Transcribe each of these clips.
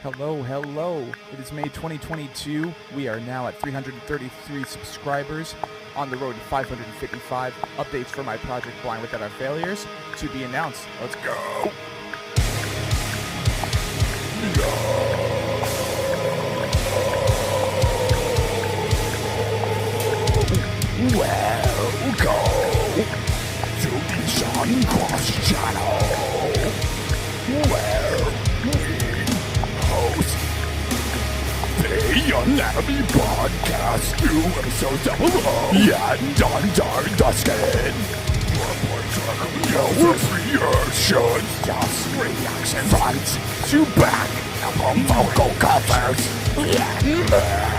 Hello, hello. It is May 2022. We are now at 333 subscribers, on the road to 555. Updates for my project Blind Without Our Failures to be announced. Let's go. Welcome to the Sean Cross channel, where we host the Anatomy Podcast, new episodes down below, and under the skin. No reactions, just reaction front to back, from vocal covers, and more.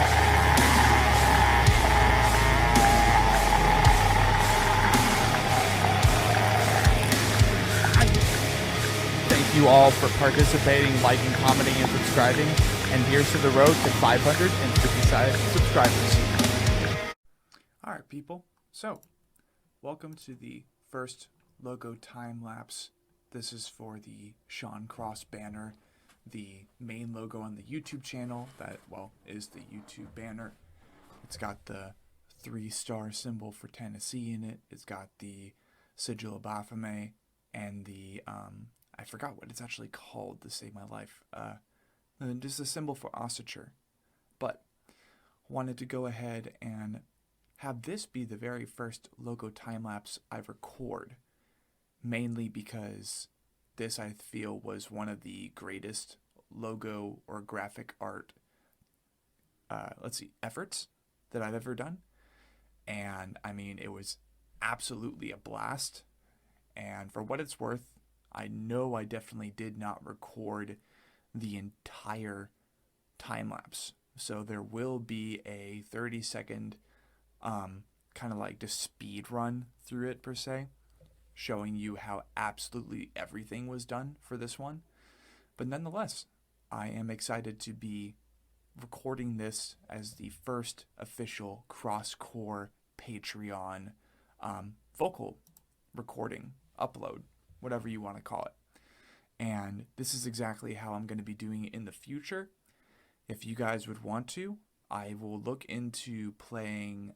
Thank you all for participating, liking, commenting, and subscribing. And here's to the road to 555 subscribers. Alright, people. So, welcome to the first logo time lapse. This is for the Sean Cross banner, the main logo on the YouTube channel that, well, is the YouTube banner. It's got the 3-star symbol for Tennessee in it. It's got the sigil of Baphomet and the, I forgot what it's actually called to save my life. Just a symbol for ossature. But wanted to go ahead and have this be the very first logo time-lapse I record. Mainly because this, I feel, was one of the greatest logo or graphic art efforts that I've ever done. And I mean, it was absolutely a blast. And for what it's worth, I know I definitely did not record the entire time lapse. So there will be a 30-second kind of like just speed run through it per se, showing you how absolutely everything was done for this one. But nonetheless, I am excited to be recording this as the first official cross-core Patreon vocal recording upload, whatever you want to call it. And this is exactly how I'm going to be doing it in the future. If you guys would want to, I will look into playing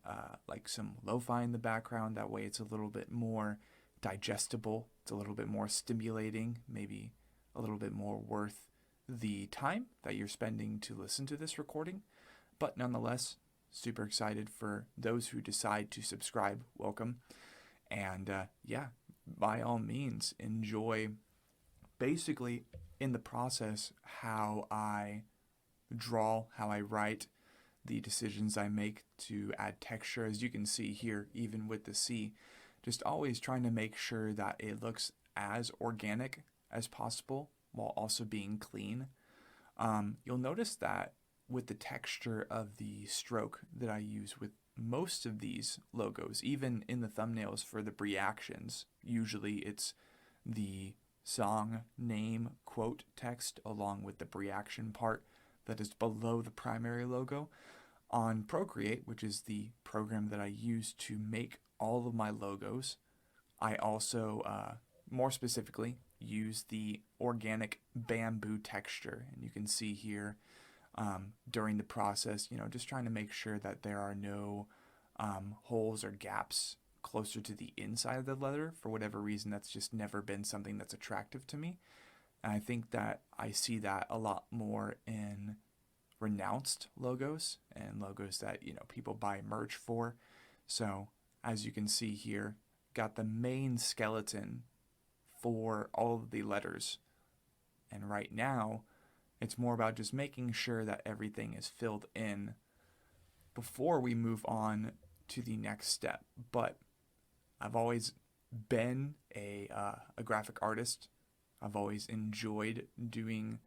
like some lo-fi in the background. That way it's a little bit more digestible. It's a little bit more stimulating, maybe a little bit more worth the time that you're spending to listen to this recording. But nonetheless, super excited for those who decide to subscribe. Welcome. And yeah, by all means, enjoy basically in the process how I draw, how I write, the decisions I make to add texture. As you can see here, even with the C, just always trying to make sure that it looks as organic as possible while also being clean. You'll notice that with the texture of the stroke that I use with most of these logos, even in the thumbnails for the reactions, usually it's the song name quote text along with the reaction part that is below the primary logo. On Procreate, which is the program that I use to make all of my logos, I also, more specifically, use the organic bamboo texture. And you can see here during the process, just trying to make sure that there are no holes or gaps closer to the inside of the letter. For whatever reason, that's just never been something that's attractive to me. And I think that I see that a lot more in renounced logos and logos that, people buy merch for. So as you can see here, got the main skeleton for all of the letters. And right now, it's more about just making sure that everything is filled in before we move on to the next step. But I've always been a graphic artist. I've always enjoyed doing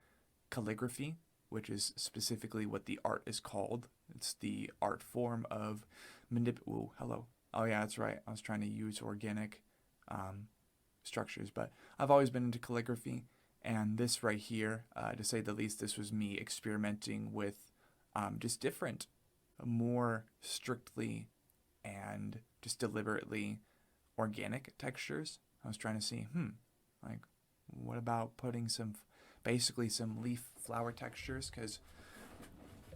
calligraphy, which is specifically what the art is called. It's the art form of hello. Oh yeah, that's right. I was trying to use organic structures, but I've always been into calligraphy. And this right here, to say the least, this was me experimenting with just different, more strictly and just deliberately organic textures. I was trying to see, like, what about putting some basically some leaf flower textures, because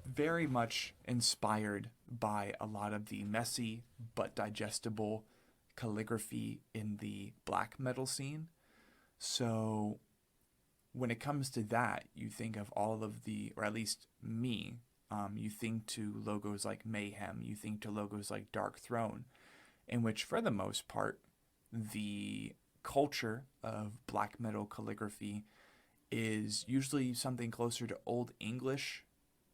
very much inspired by a lot of the messy but digestible calligraphy in the black metal scene. So when it comes to that, you think of all of the, or at least me, you think to logos like Mayhem, you think to logos like Dark Throne, in which for the most part, the culture of black metal calligraphy is usually something closer to Old English,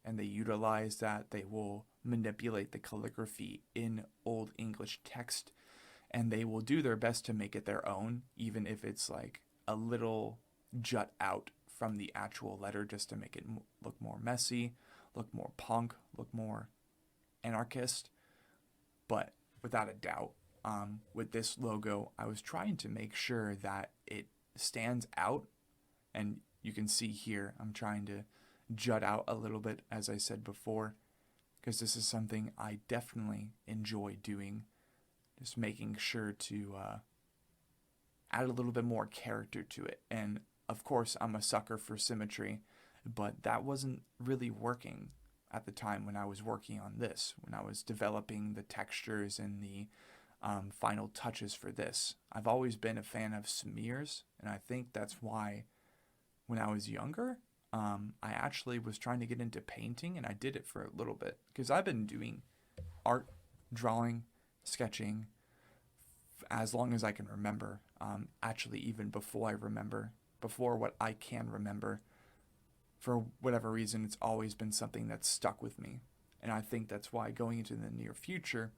and they utilize that. They will manipulate the calligraphy in Old English text, and they will do their best to make it their own, even if it's like a little jut out from the actual letter, just to make it look more messy, look more punk, look more anarchist. But without a doubt, with this logo, I was trying to make sure that it stands out. And you can see here, I'm trying to jut out a little bit, as I said before, because this is something I definitely enjoy doing. Just making sure to add a little bit more character to it. And of course, I'm a sucker for symmetry, but that wasn't really working at the time when I was working on this, when I was developing the textures and the final touches for this. I've always been a fan of smears, and I think that's why when I was younger, I actually was trying to get into painting, and I did it for a little bit, because I've been doing art, drawing, sketching as long as I can remember. Actually, even before what I can remember. For whatever reason, it's always been something that's stuck with me. And I think that's why going into the near future,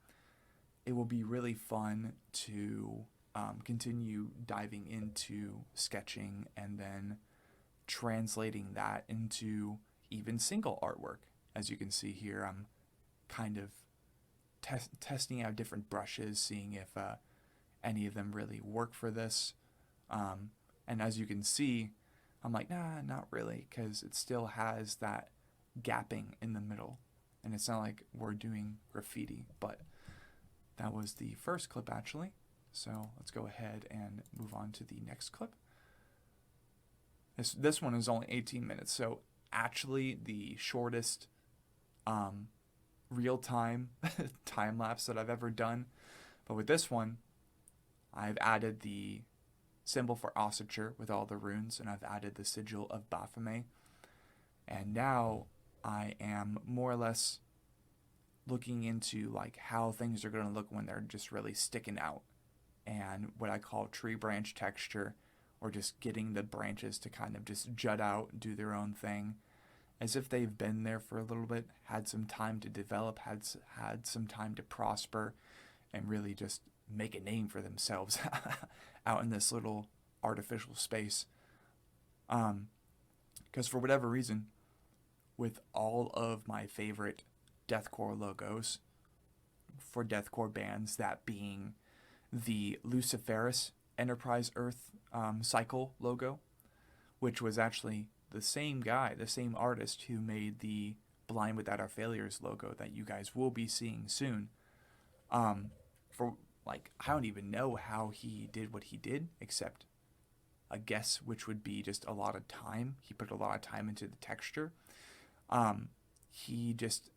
it will be really fun to continue diving into sketching and then translating that into even single artwork. As you can see here, I'm kind of testing out different brushes, seeing if any of them really work for this. And as you can see, I'm like, nah, not really, because it still has that gapping in the middle. And it's not like we're doing graffiti, but that was the first clip, actually. So let's go ahead and move on to the next clip. This one is only 18 minutes, so actually the shortest real-time time-lapse that I've ever done. But with this one, I've added the symbol for ossature with all the runes, and I've added the sigil of Baphomet. And now I am more or less looking into like how things are going to look when they're just really sticking out, and what I call tree branch texture, or just getting the branches to kind of just jut out, do their own thing, as if they've been there for a little bit, had some time to develop, had some time to prosper, and really just make a name for themselves out in this little artificial space. Because for whatever reason, with all of my favorite deathcore logos for deathcore bands, that being the Luciferus Enterprise Earth Cycle logo, which was actually the same guy, the same artist who made the Blind Without Our Failures logo that you guys will be seeing soon. For like, I don't even know how he did what he did, except a guess, which would be just a lot of time. He put a lot of time into the texture. He just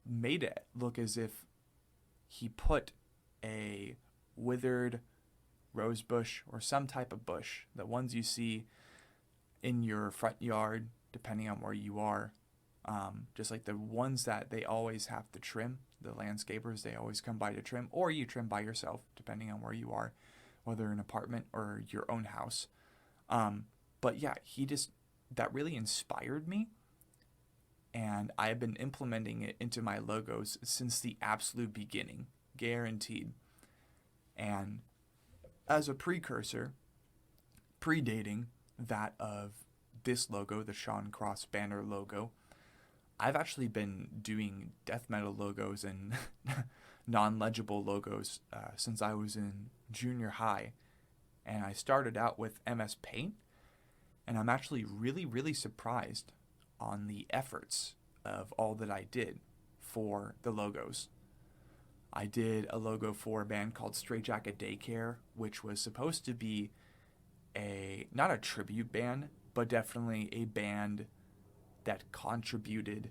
made it look as if he put a withered rose bush or some type of bush, the ones you see in your front yard, depending on where you are, just like the ones that they always have to trim, the landscapers, they always come by to trim, or you trim by yourself, depending on where you are, whether an apartment or your own house. But yeah, that really inspired me, and I've been implementing it into my logos since the absolute beginning, guaranteed. And as a precursor, predating that of this logo, the Sean Cross banner logo, I've actually been doing death metal logos and non-legible logos since I was in junior high. And I started out with MS Paint, and I'm actually really, really surprised on the efforts of all that I did for the logos. I did a logo for a band called Straight Jacket Daycare, which was supposed to be not a tribute band, but definitely a band that contributed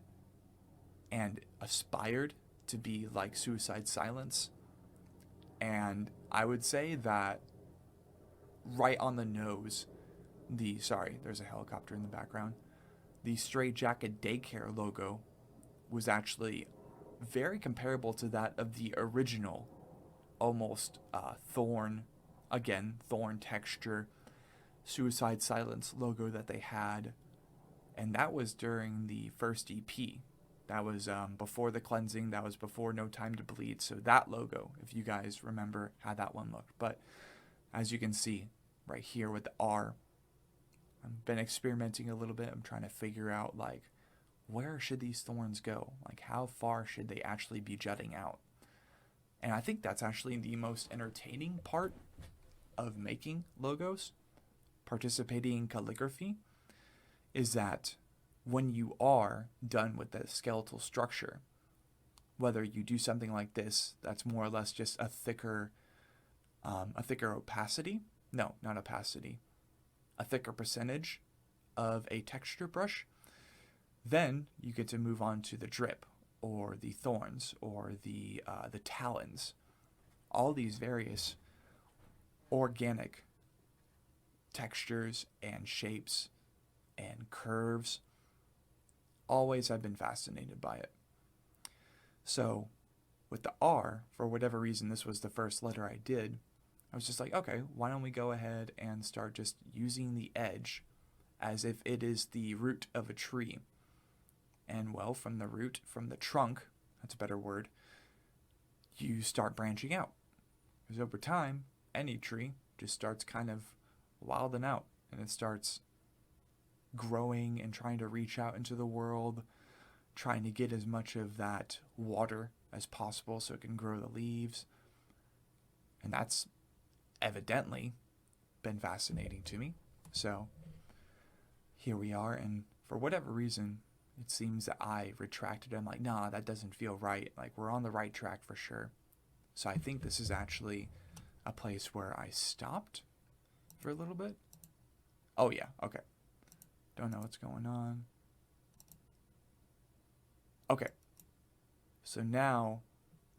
and aspired to be like Suicide Silence. And I would say that right on the nose, there's a helicopter in the background. The Stray Jacket Daycare logo was actually very comparable to that of the original, almost thorn texture, Suicide Silence logo that they had. And that was during the first EP. That was before the cleansing. That was before No Time to Bleed. So that logo, if you guys remember how that one looked. But as you can see right here with the R, I've been experimenting a little bit. I'm trying to figure out, like, where should these thorns go? Like, how far should they actually be jutting out? And I think that's actually the most entertaining part of making logos, participating in calligraphy, is that when you are done with the skeletal structure, whether you do something like this, that's more or less just a thicker opacity. No, not opacity. A thicker percentage of a texture brush. Then you get to move on to the drip, or the thorns, or the talons. All these various organic textures and shapes and curves. Always I've been fascinated by it. So with the R, for whatever reason, this was the first letter I did. I was just like, okay, why don't we go ahead and start just using the edge as if it is the root of a tree. And well, from the trunk, that's a better word, you start branching out. Because over time, any tree just starts kind of wilding out, and it starts growing and trying to reach out into the world, trying to get as much of that water as possible so it can grow the leaves. And that's evidently been fascinating to me. So here we are, and for whatever reason, it seems that I retracted. I'm like, nah, that doesn't feel right. Like, we're on the right track for sure. So I think this is actually a place where I stopped for a little bit. Oh yeah, okay. Don't know what's going on. Okay. So now,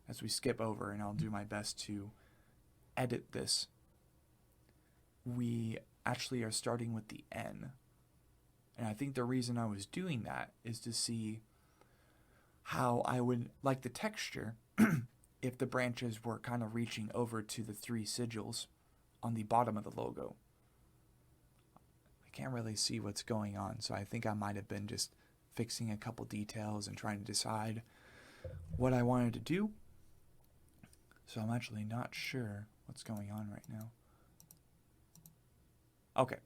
as we skip over, and I'll do my best to edit this, we actually are starting with the N. And I think the reason I was doing that is to see how I would like the texture if the branches were kind of reaching over to the 3 sigils on the bottom of the logo. I can't really see what's going on, so I think I might have been just fixing a couple details and trying to decide what I wanted to do. So I'm actually not sure what's going on right now. Okay.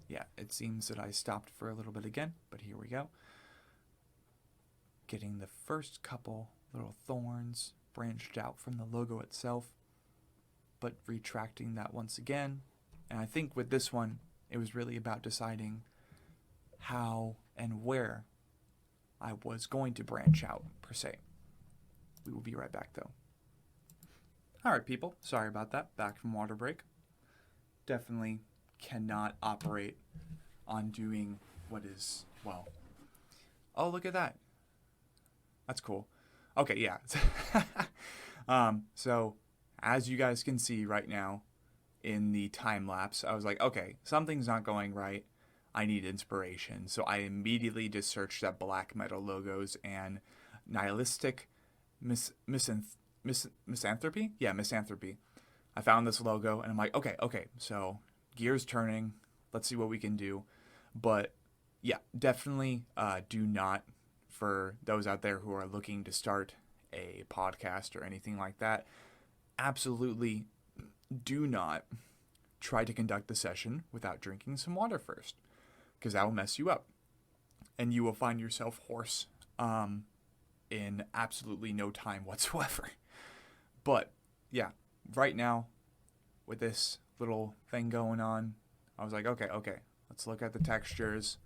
Yeah, it seems that I stopped for a little bit again, but here we go. Getting the first couple little thorns branched out from the logo itself, but retracting that once again. And I think with this one, it was really about deciding how and where I was going to branch out, per se. We will be right back, though. Alright, people. Sorry about that. Back from water break. Definitely cannot operate on doing what is, well... Oh, look at that. That's cool. Okay, yeah. So, as you guys can see right now in the time lapse, I was like, okay, something's not going right. I need inspiration. So I immediately just searched up black metal logos and nihilistic misanthropy? Yeah, misanthropy. I found this logo and I'm like, okay, so gears turning. Let's see what we can do. But yeah, definitely do not, for those out there who are looking to start a podcast or anything like that, absolutely do not try to conduct the session without drinking some water first, because that will mess you up. And you will find yourself hoarse in absolutely no time whatsoever. But yeah, right now, with this little thing going on, I was like, okay, let's look at the textures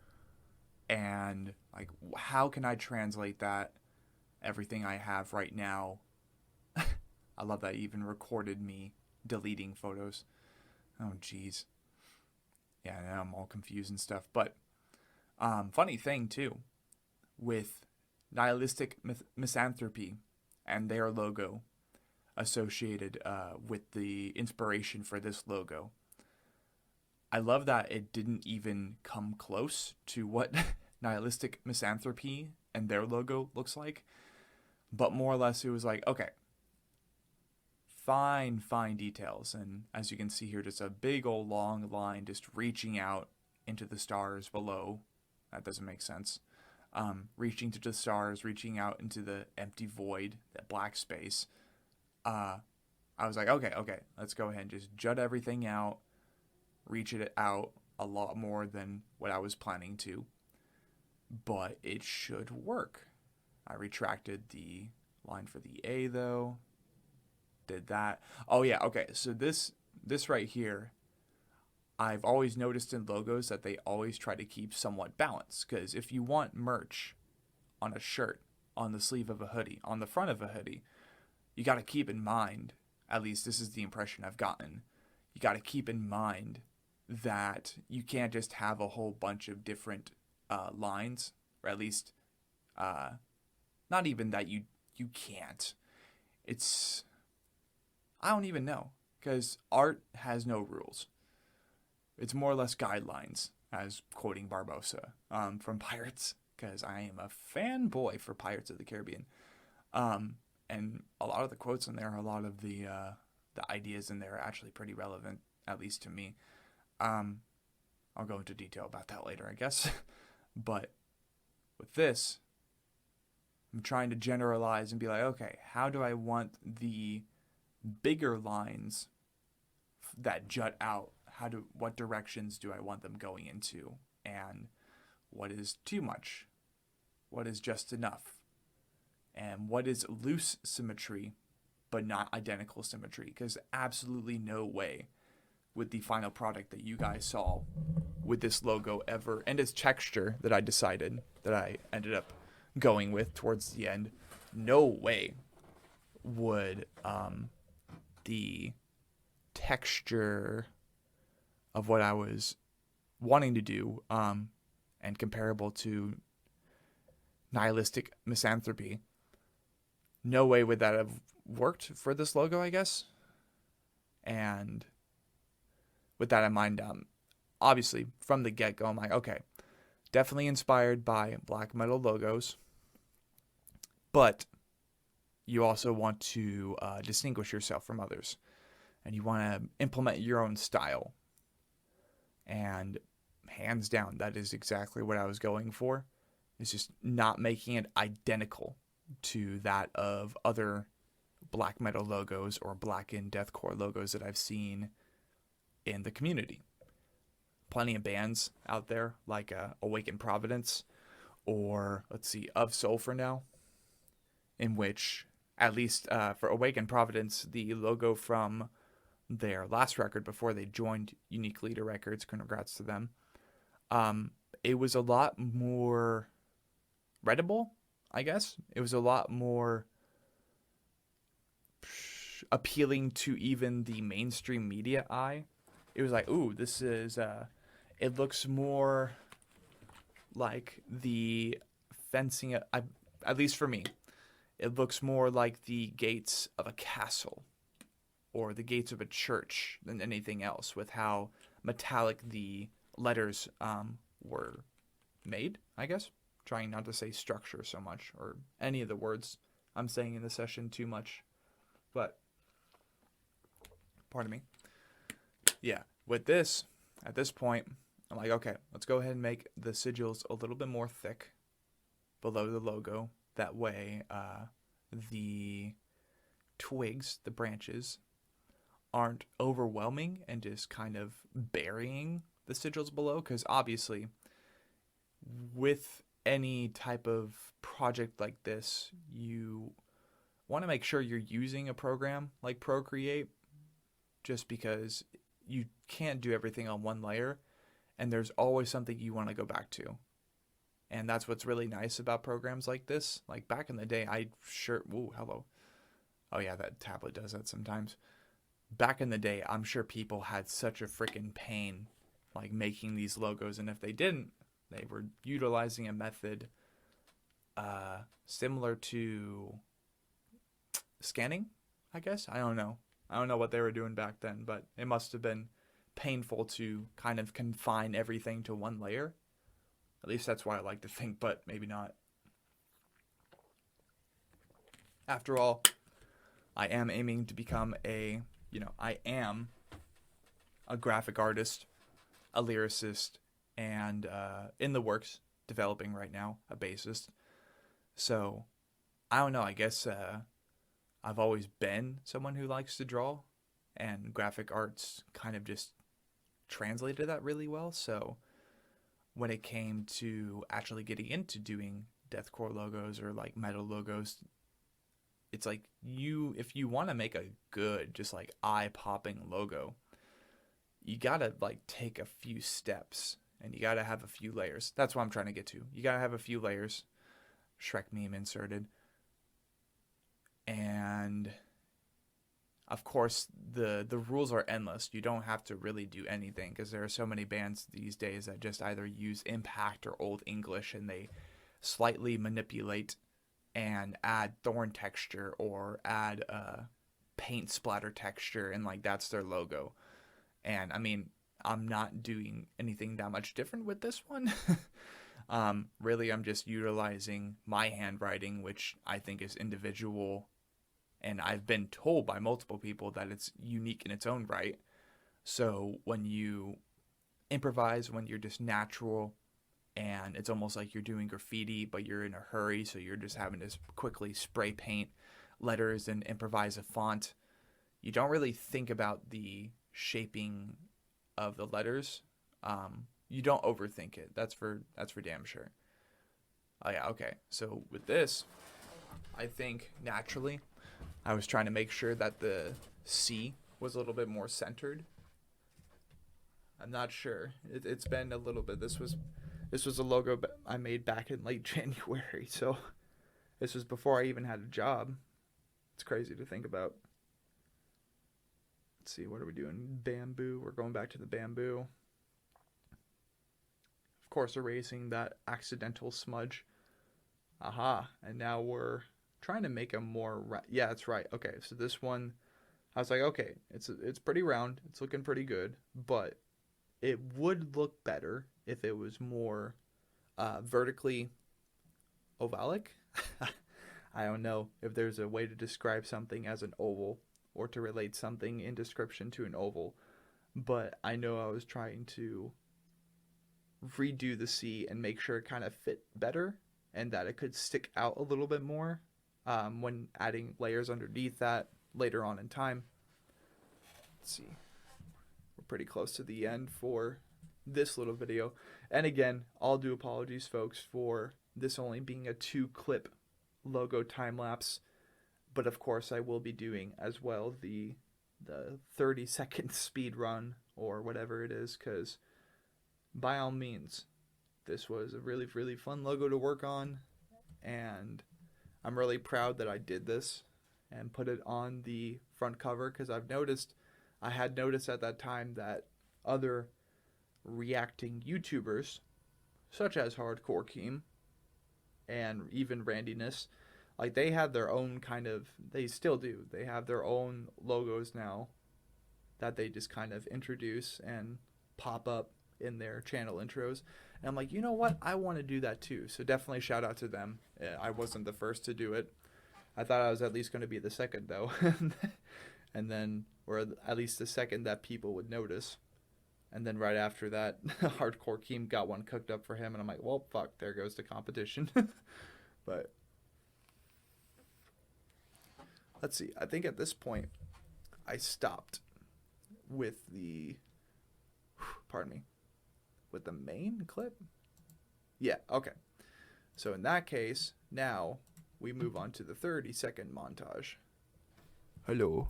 and like, how can I translate that, everything I have right now. I love that it even recorded me deleting photos. Oh, geez. Yeah, now I'm all confused and stuff. But funny thing, too, with Nihilistic Misanthropy and their logo associated with the inspiration for this logo. I love that it didn't even come close to what Nihilistic Misanthropy and their logo looks like, but more or less it was like, okay, fine details. And as you can see here, just a big old long line just reaching out into the stars below. That doesn't make sense. Reaching to the stars, reaching out into the empty void, that black space. I was like, okay, let's go ahead and just jut everything out, reach it out a lot more than what I was planning to. But it should work. I retracted the line for the A though. Did that. Oh yeah, okay. So this right here, I've always noticed in logos that they always try to keep somewhat balanced. Because if you want merch on a shirt, on the sleeve of a hoodie, on the front of a hoodie, you got to keep in mind, at least this is the impression I've gotten, you got to keep in mind that you can't just have a whole bunch of different lines, or at least not even that you can't. It's, I don't even know, because art has no rules. It's more or less guidelines, as quoting Barbosa from Pirates, because I am a fanboy for Pirates of the Caribbean. And a lot of the quotes in there, a lot of the ideas in there are actually pretty relevant, at least to me. I'll go into detail about that later, I guess. But with this, I'm trying to generalize and be like, okay, how do I want the bigger lines that jut out? What directions do I want them going into? And what is too much? What is just enough? And what is loose symmetry, but not identical symmetry? Because absolutely no way with the final product that you guys saw with this logo ever, and its texture that I ended up going with towards the end, no way would the texture of what I was wanting to do and comparable to Nihilistic Misanthropy, no way would that have worked for this logo, I guess. And with that in mind, obviously from the get-go, I'm like, okay, definitely inspired by black metal logos, but you also want to distinguish yourself from others, and you want to implement your own style. And hands down, that is exactly what I was going for. It's just not making it identical to that of other black metal logos or black and deathcore logos that I've seen in the community. Plenty of bands out there like Awakened Providence or, let's see, Of Soul for now, in which, at least for Awakened Providence, the logo from their last record before they joined Unique Leader Records, congrats to them, it was a lot more readable, I guess. It was a lot more appealing to even the mainstream media eye. It was like, ooh, this is, it looks more like the fencing, at least for me, it looks more like the gates of a castle or the gates of a church than anything else, with how metallic the letters were made, I guess. Trying not to say structure so much, or any of the words I'm saying in the session too much. But, pardon me. Yeah, with this, at this point, I'm like, okay, let's go ahead and make the sigils a little bit more thick below the logo. That way, the twigs, the branches, aren't overwhelming and just kind of burying the sigils below. Because obviously, with any type of project like this, you want to make sure you're using a program like Procreate, just because you can't do everything on one layer, and there's always something you want to go back to. And that's what's really nice about programs like this. Like back in the day, oh yeah, that tablet does that sometimes. Back in the day, I'm sure people had such a freaking pain like making these logos, and if they didn't, they were utilizing a method similar to scanning, I guess. I don't know. I don't know what they were doing back then, but it must have been painful to kind of confine everything to one layer. At least that's why I like to think, but maybe not. After all, I am aiming to become I am a graphic artist, a lyricist, and in the works, developing right now, a bassist. So, I don't know, I guess I've always been someone who likes to draw, and graphic arts kind of just translated that really well. So, when it came to actually getting into doing deathcore logos or like metal logos, it's like if you want to make a good, just like eye-popping logo, you gotta like take a few steps and you gotta have a few layers. That's what I'm trying to get to. You gotta have a few layers. Shrek meme inserted. And of course, the rules are endless. You don't have to really do anything because there are so many bands these days that just either use Impact or Old English, and they slightly manipulate and add thorn texture or add paint splatter texture, and like that's their logo. And I mean, I'm not doing anything that much different with this one. Really, I'm just utilizing my handwriting, which I think is individual. And I've been told by multiple people that it's unique in its own right. So when you improvise, when you're just natural, and it's almost like you're doing graffiti, but you're in a hurry, so you're just having to quickly spray paint letters and improvise a font, you don't really think about the shaping of the letters. You don't overthink it. That's for damn sure. Oh yeah, okay. So with this, I think naturally, I was trying to make sure that the C was a little bit more centered. I'm not sure. It's been a little bit. This was a logo I made back in late January, so this was before I even had a job. It's crazy to think about. Let's see, what are we doing? Bamboo. We're going back to the bamboo. Of course, erasing that accidental smudge. Aha. And now we're trying to make a more... yeah, that's right. Okay, so this one, I was like, okay, it's pretty round. It's looking pretty good, but it would look better if it was more vertically ovalic. I don't know if there's a way to describe something as an oval or to relate something in description to an oval, but I know I was trying to redo the C and make sure it kind of fit better and that it could stick out a little bit more when adding layers underneath that later on in time. Let's see. We're pretty close to the end for this little video. And again, I'll do apologies, folks, for this only being a 2-clip logo time-lapse. But of course, I will be doing as well the 30-second speed run or whatever it is, because by all means, this was a really, really fun logo to work on. And I'm really proud that I did this and put it on the front cover, because I had noticed at that time that other reacting YouTubers, such as Hardcore Keem and even Randiness, like they have their own they still do. They have their own logos now that they just kind of introduce and pop up in their channel intros. And I'm like, you know what? I want to do that too. So definitely shout out to them. I wasn't the first to do it. I thought I was at least going to be the second though. And then, or at least the second that people would notice. And then right after that, Hardcore Keem got one cooked up for him. And I'm like, well, fuck, there goes the competition. But let's see. I think at this point, I stopped with with the main clip. Yeah, okay. So in that case, now we move on to the 30-second montage. Hello.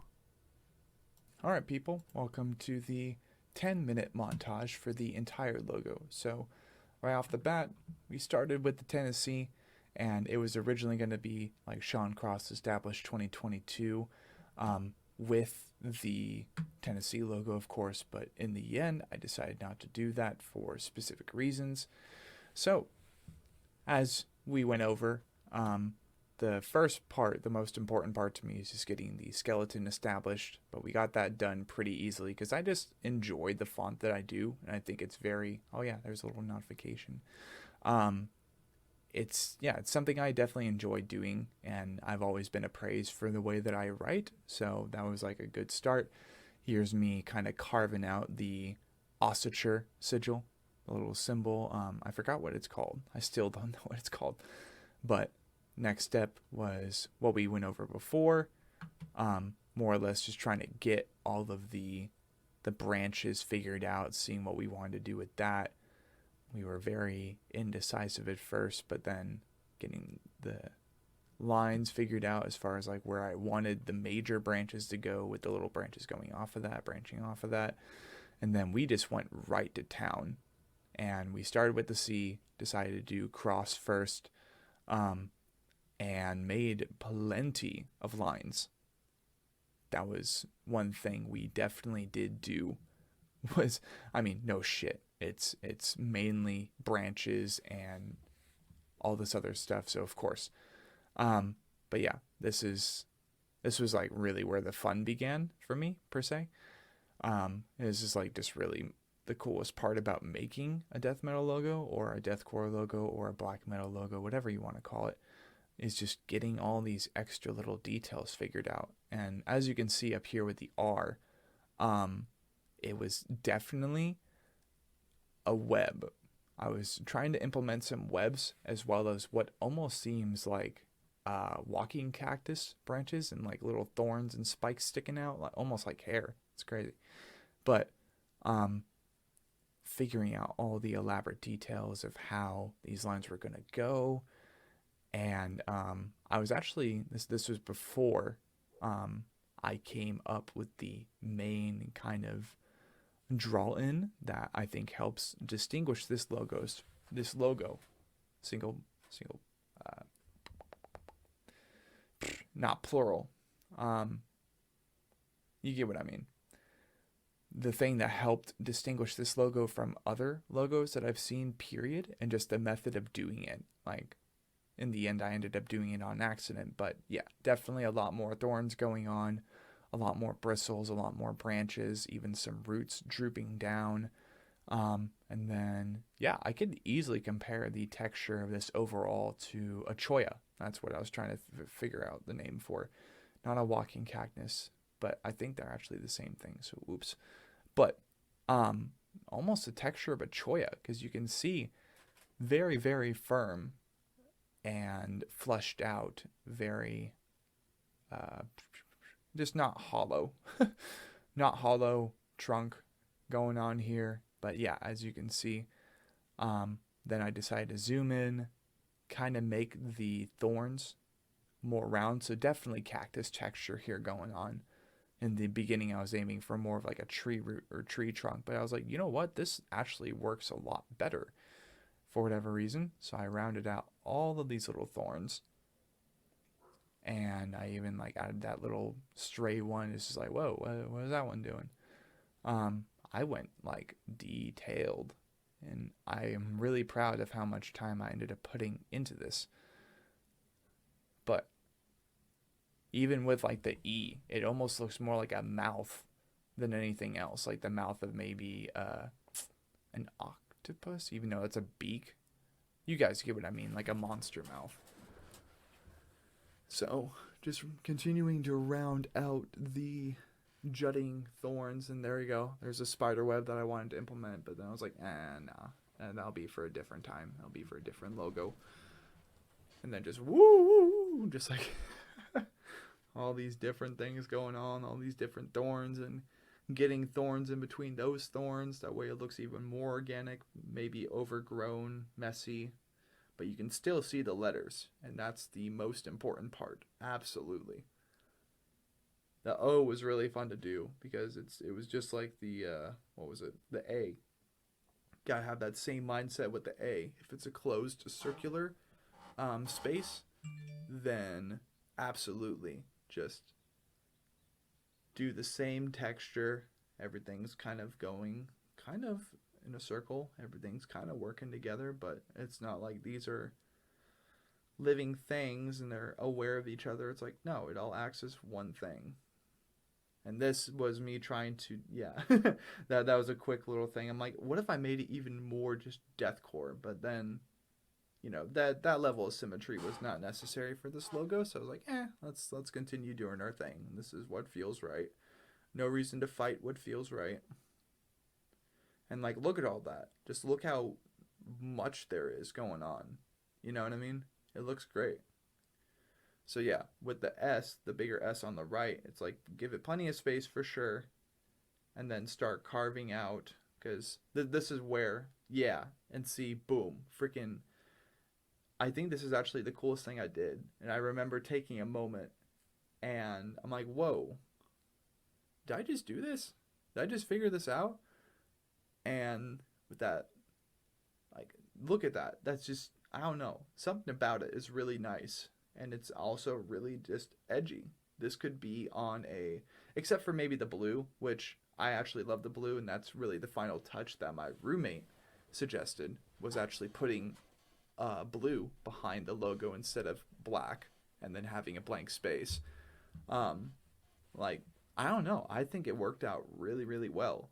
All right, people. Welcome to the 10-minute montage for the entire logo. So right off the bat, we started with the Tennessee, and it was originally going to be like Sean Cross established 2022 with the Tennessee logo, of course, but in the end, I decided not to do that for specific reasons. So, as we went over, The first part, the most important part to me, is just getting the skeleton established, but we got that done pretty easily because I just enjoy the font that I do, and I think it's very, oh yeah, there's a little notification. Um, it's something I definitely enjoy doing, and I've always been appraised for the way that I write, so that was like a good start. Here's me kind of carving out the ossature sigil, the little symbol. I forgot what it's called. I still don't know what it's called. But next step was what we went over before. More or less just trying to get all of the branches figured out, seeing what we wanted to do with that. We were very indecisive at first, but then getting the lines figured out as far as like where I wanted the major branches to go, with the little branches going off of that, branching off of that. And then we just went right to town. And we started with the C, decided to do cross first, and made plenty of lines. That was one thing we definitely did do. Was, I mean, no shit. It's mainly branches and all this other stuff. So of course, but yeah, this was like really where the fun began for me per se. It was just really the coolest part about making a death metal logo or a deathcore logo or a black metal logo, whatever you want to call it, is just getting all these extra little details figured out. And as you can see up here with the R, it was definitely a web. I was trying to implement some webs as well as what almost seems like walking cactus branches and like little thorns and spikes sticking out, like, almost like hair. It's crazy. But figuring out all the elaborate details of how these lines were going to go. And I was actually, this was before I came up with the main kind of draw in that I think helps distinguish this logo, single, uh, not plural. You get what I mean. The thing that helped distinguish this logo from other logos that I've seen, period, and just the method of doing it. Like, in the end, I ended up doing it on accident, but yeah, definitely a lot more thorns going on, a lot more bristles, a lot more branches, even some roots drooping down. And then, yeah, I could easily compare the texture of this overall to a cholla. That's what I was trying to figure out the name for. Not a walking cactus, but I think they're actually the same thing, so oops. But almost the texture of a cholla, because you can see very, very firm and fleshed out, very just not hollow. Not hollow trunk going on here. But yeah, as you can see, then I decided to zoom in, kind of make the thorns more round. So definitely cactus texture here going on. In the beginning, I was aiming for more of like a tree root or tree trunk, but I was like, you know what? This actually works a lot better for whatever reason. So I rounded out all of these little thorns. And I even like added that little stray one. It's just like, whoa, what is that one doing? I went like detailed, and I am really proud of how much time I ended up putting into this. But even with like the E, it almost looks more like a mouth than anything else, like the mouth of maybe an octopus, even though it's a beak. You guys get what I mean, like a monster mouth. So just continuing to round out the jutting thorns, and there you go. There's a spider web that I wanted to implement, but then I was like, nah, and that'll be for a different time. That'll be for a different logo. And then just woo, just like all these different things going on, all these different thorns, and getting thorns in between those thorns. That way it looks even more organic, maybe overgrown, messy, but you can still see the letters, and that's the most important part. Absolutely. The O was really fun to do because it was just like the what was it? The A. Gotta have that same mindset with the A. If it's a closed circular space, then absolutely just do the same texture. Everything's kind of going kind of in a circle. Everything's kind of working together, but it's not like these are living things and they're aware of each other. It's like, no, it all acts as one thing. And this was me trying to, yeah, that was a quick little thing. I'm like, what if I made it even more just deathcore? But then, that level of symmetry was not necessary for this logo. So I was like, let's continue doing our thing. This is what feels right. No reason to fight what feels right. And like, look at all that. Just look how much there is going on. You know what I mean? It looks great. So yeah, with the S, the bigger S on the right, it's like give it plenty of space for sure, and then start carving out, because this is where, yeah, and see, boom, freaking, I think this is actually the coolest thing I did. And I remember taking a moment and I'm like, whoa, did I just do this? Did I just figure this out? And with that, like, look at that. That's just, I don't know, something about it is really nice. And it's also really just edgy. This could be on except for maybe the blue, which I actually love the blue, and that's really the final touch that my roommate suggested, was actually putting blue behind the logo instead of black, and then having a blank space. Like, I don't know. I think it worked out really, really well.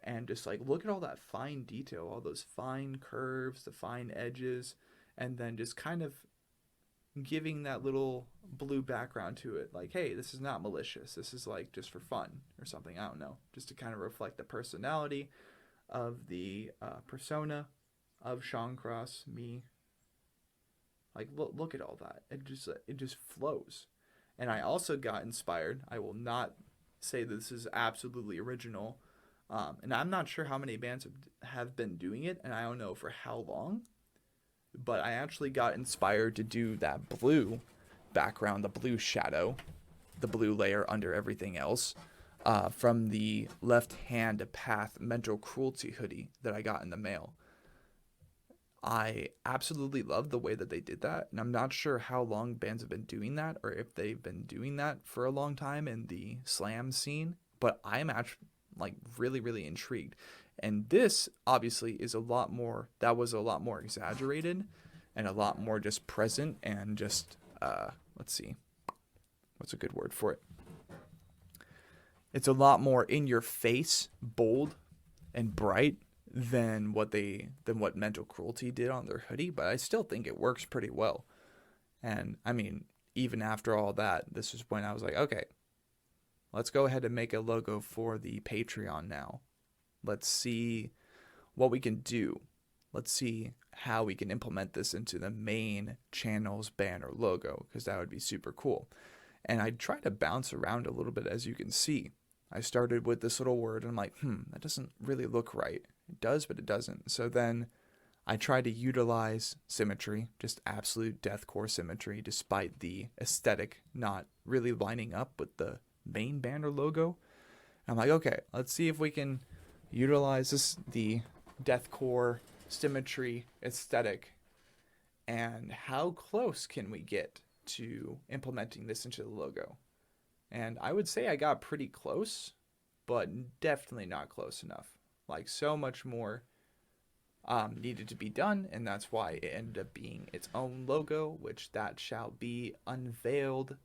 And just like, look at all that fine detail, all those fine curves, the fine edges, and then just kind of giving that little blue background to it. Like, hey, this is not malicious. This is like just for fun or something. I don't know. Just to kind of reflect the personality of the persona of Sean Cross, me. Like, look at all that. It just flows. And I also got inspired. I will not say this is absolutely original. And I'm not sure how many bands have been doing it, and I don't know for how long. But I actually got inspired to do that blue background, the blue shadow, the blue layer under everything else, from the Left Hand Path Mental Cruelty hoodie that I got in the mail. I absolutely love the way that they did that, and I'm not sure how long bands have been doing that, or if they've been doing that for a long time in the slam scene, but I'm actually like really, really intrigued. And this obviously is that was a lot more exaggerated and a lot more just present and just, let's see, what's a good word for it? It's a lot more in your face, bold and bright than what Mental Cruelty did on their hoodie, but I still think it works pretty well. And I mean, even after all that, this is when I was like, okay, let's go ahead and make a logo for the Patreon now. Let's see what we can do. Let's see how we can implement this into the main channel's banner logo, because that would be super cool. And I try to bounce around a little bit, as you can see. I started with this little word, and I'm like, that doesn't really look right. It does, but it doesn't. So then I try to utilize symmetry, just absolute deathcore symmetry, despite the aesthetic not really lining up with the main banner logo. And I'm like, okay, let's see if we can utilize the deathcore symmetry aesthetic, and how close can we get to implementing this into the logo. And I would say I got pretty close, but definitely not close enough. Like, so much more needed to be done, and that's why it ended up being its own logo, which that shall be unveiled,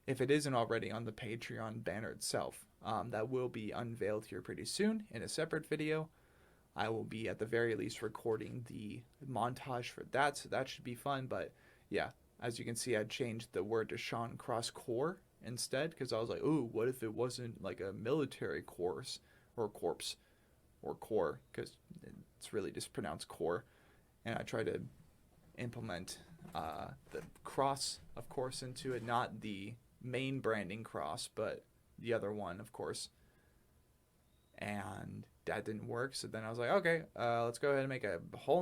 if it isn't already, on the Patreon banner itself. That will be unveiled here pretty soon in a separate video. I will be at the very least recording the montage for that, so that should be fun. But yeah, as you can see, I changed the word to Sean Cross Corps instead, because I was like, ooh, what if it wasn't like a military course or corpse or corps, because it's really just pronounced core. And I try to implement the cross, of course, into it, not the main branding cross, but the other one, of course. And that didn't work, so then I was like, okay, let's go ahead and make a whole